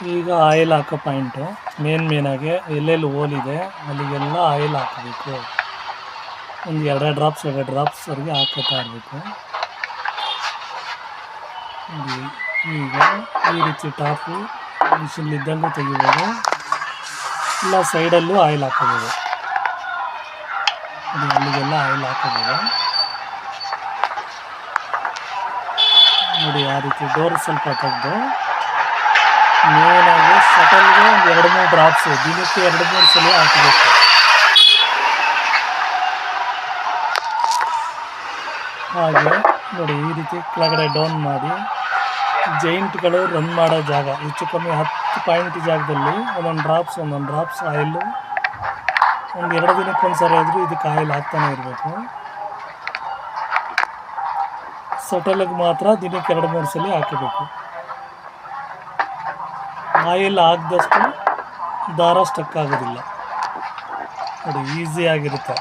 ಈಗ ಆಯಿಲ್ ಹಾಕೋ ಪಾಯಿಂಟು ಮೇನಾಗಿ ಎಲ್ಲೆಲ್ಲಿ ಹೋಲಿದೆ ಅಲ್ಲಿಗೆಲ್ಲ ಆಯಿಲ್ ಹಾಕಬೇಕು. ಒಂದು 2 ಡ್ರಾಪ್ಸ್ವರೆಗೆ ಹಾಕೋತಾ ಇರಬೇಕು. ಈಗ ಈ ರೀತಿ ಟಾಪು ಮಿಷಿನ್ಲಿದ್ದಂಗೂ ತೆಗಿಬೋದು, ಇಲ್ಲ ಸೈಡಲ್ಲೂ ಆಯಿಲ್ ಹಾಕೋಬೋದು. ಅಲ್ಲಿಗೆಲ್ಲ ಆಯಿಲ್ ಹಾಕೋಬೋದು ನೋಡಿ. ಆ ರೀತಿ ಡೋರ್ ಸ್ವಲ್ಪ ತೆಗೆದು ಮೇನಾಗಿ ಶಟಲ್ಗೆ ಒಂದು 2-3 ಡ್ರಾಪ್ಸು ದಿನಕ್ಕೆ 2-3 ಸಲ ಹಾಕಬೇಕು. ಹಾಗೆ ನೋಡಿ ಈ ರೀತಿ ಕೆಳಗಡೆ ಡೌನ್ ಮಾಡಿ ಜೈಂಟ್ಗಳು ರನ್ ಮಾಡೋ ಜಾಗ ಹೆಚ್ಚು ಕಮ್ಮಿ 10 ಪಾಯಿಂಟ್ ಜಾಗದಲ್ಲಿ ಒಂದೊಂದು ಡ್ರಾಪ್ಸ್ ಆಯಿಲು ಒಂದು 2 ದಿನಕ್ಕೊಂದ್ಸರಿ ಆದರೂ ಇದಕ್ಕೆ ಆಯಿಲ್ ಹಾಕ್ತಾನೆ ಇರಬೇಕು. ಸಟಲ್ಗೆ ಮಾತ್ರ ದಿನಕ್ಕೆ 2-3 ಸಲ ಹಾಕಬೇಕು. ಆಯಿಲ್ ಹಾಕಿದಷ್ಟು ದಾರ ಸ್ಟಕ್ ಆಗೋದಿಲ್ಲ ನೋಡಿ, ಈಸಿಯಾಗಿರುತ್ತೆ.